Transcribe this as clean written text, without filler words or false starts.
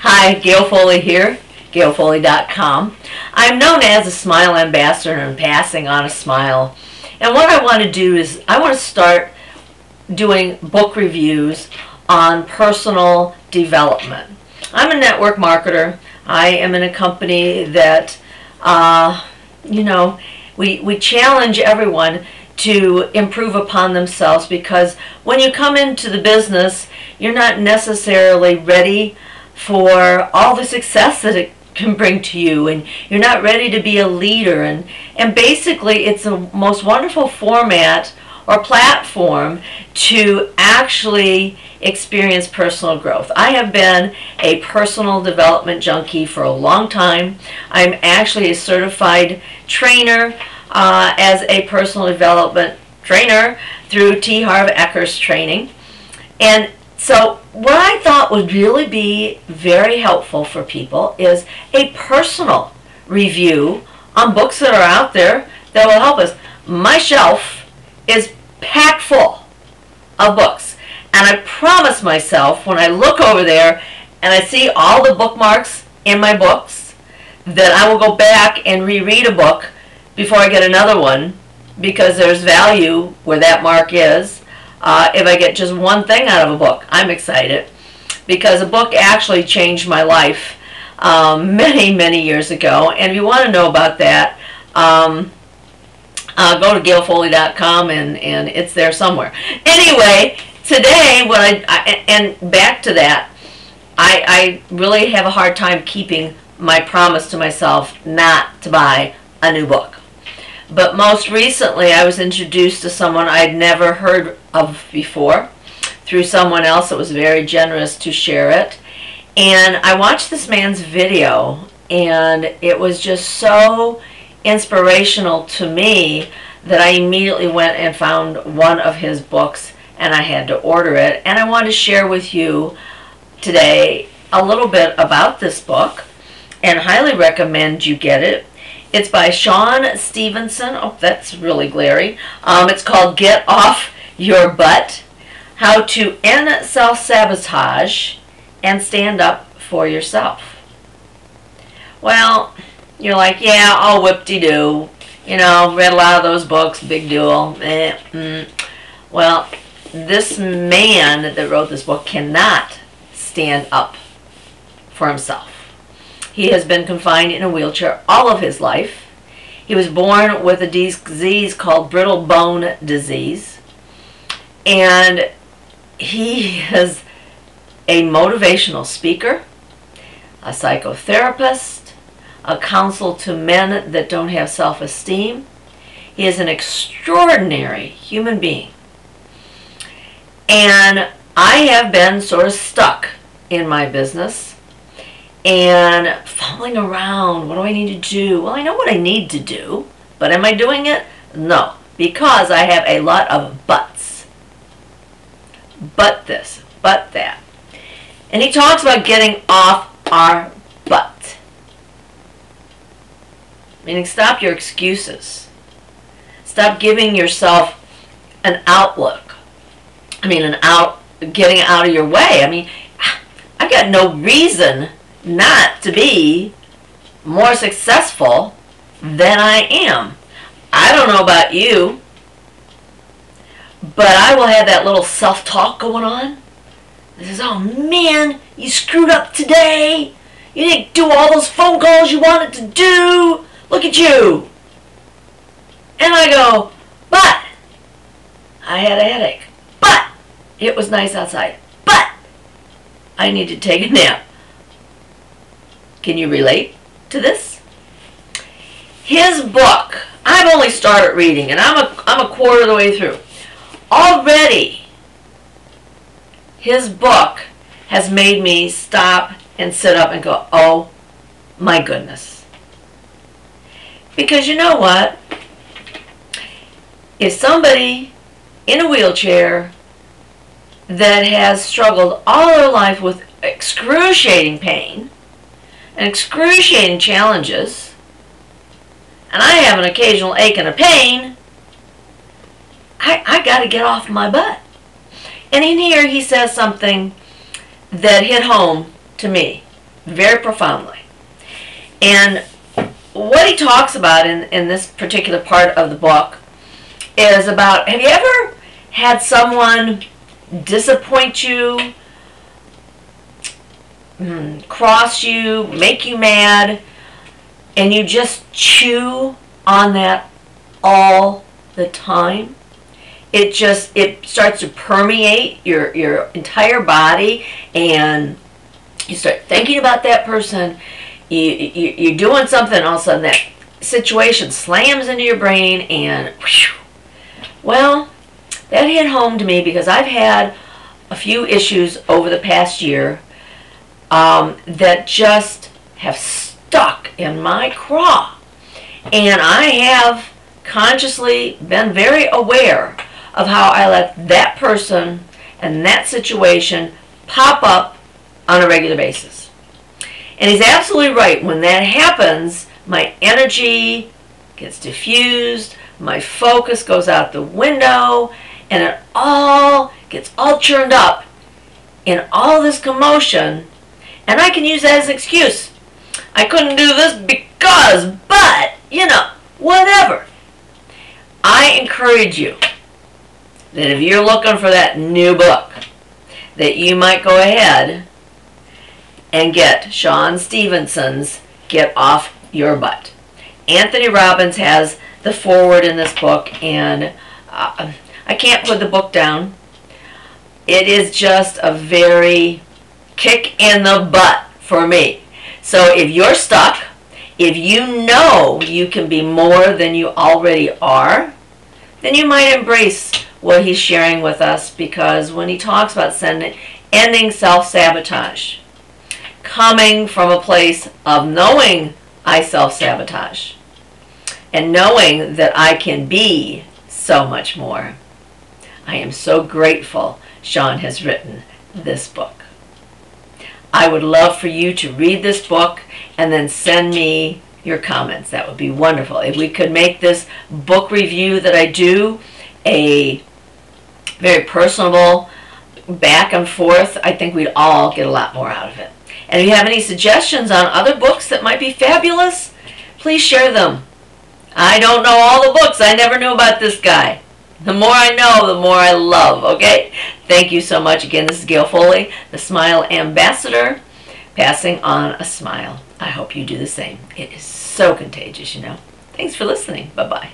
Hi, Gail Foley here, GailFoley.com. I'm known as a Smile Ambassador and passing on a smile. And what I want to do is I want to start doing book reviews on personal development. I'm a network marketer. I am in a company that, we challenge everyone to improve upon themselves, because when you come into the business, you're not necessarily ready for all the success that it can bring to you, and you're not ready to be a leader, and basically it's the most wonderful format or platform to actually experience personal growth. I have been a personal development junkie for a long time. I'm actually a certified trainer as a personal development trainer through T. Harv Eker's training. And so what I thought would really be very helpful for people is a personal review on books that are out there that will help us. My shelf is packed full of books, and I promise myself when I look over there and I see all the bookmarks in my books that I will go back and reread a book before I get another one, because there's value where that mark is. If I get just one thing out of a book, I'm excited, because a book actually changed my life many years ago. And if you want to know about that, go to GailFoley.com and it's there somewhere. Anyway, today, and back to that, I really have a hard time keeping my promise to myself not to buy a new book. But most recently, I was introduced to someone I'd never heard of before through someone else that was very generous to share it. And I watched this man's video, and it was just so inspirational to me that I immediately went and found one of his books, and I had to order it. And I want to share with you today a little bit about this book, and highly recommend you get it. It's by Sean Stephenson. Oh, that's really glary. It's called Get Off Your But, How to End Self-Sabotage and Stand Up for Yourself. Well, you're like, yeah, all whip-de-doo. You know, read a lot of those books, big deal. Well, this man that wrote this book cannot stand up for himself. He has been confined in a wheelchair all of his life. He was born with a disease called brittle bone disease. And he is a motivational speaker, a psychotherapist, a counsel to men that don't have self-esteem. He is an extraordinary human being. And I have been sort of stuck in my business and fumbling around. What do I need to do? Well, I know what I need to do, but am I doing it? No, because I have a lot of buts. But this, but that. And he talks about getting off our butt. Meaning, stop your excuses. Stop giving yourself an outlook. Getting out of your way. I got no reason not to be more successful than I am. I don't know about you, but I will have that little self-talk going on. It says, oh man, you screwed up today. You didn't do all those phone calls you wanted to do. Look at you. And I go, but I had a headache. But it was nice outside. But I need to take a nap. Can you relate to this? His book, I've only started reading, and I'm a quarter of the way through. Already, his book has made me stop and sit up and go, oh my goodness. Because you know what? If somebody in a wheelchair that has struggled all their life with excruciating pain and excruciating challenges, and I have an occasional ache and a pain, I got to get off my butt. And in here he says something that hit home to me. very profoundly. And what he talks about in this particular part of the book is about, have you ever had someone disappoint you, cross you, make you mad, and you just chew on that all the time? It starts to permeate your entire body, and you start thinking about that person. You're doing something, all of a sudden that situation slams into your brain, and whew. Well, that hit home to me because I've had a few issues over the past year that just have stuck in my craw. And I have consciously been very aware of how I let that person and that situation pop up on a regular basis. And he's absolutely right. When that happens, my energy gets diffused, my focus goes out the window, and it all gets all churned up in all this commotion, and I can use that as an excuse. I couldn't do this because, but, whatever. I encourage you that if you're looking for that new book, that you might go ahead and get Sean Stephenson's Get Off Your Butt. Anthony Robbins has the foreword in this book, and I can't put the book down. It is just a very kick in the butt for me. So if you're stuck, if you know you can be more than you already are, then you might embrace what he's sharing with us, because when he talks about ending self-sabotage, coming from a place of knowing I self-sabotage and knowing that I can be so much more, I am so grateful Sean has written this book. I would love for you to read this book and then send me your comments. That would be wonderful. If we could make this book review that I do a very personable back and forth, I think we'd all get a lot more out of it. And if you have any suggestions on other books that might be fabulous, please share them. I don't know all the books. I never knew about this guy. The more I know, the more I love, okay? Thank you so much. Again, this is Gail Foley, the Smile Ambassador, passing on a smile. I hope you do the same. It is so contagious, Thanks for listening. Bye-bye.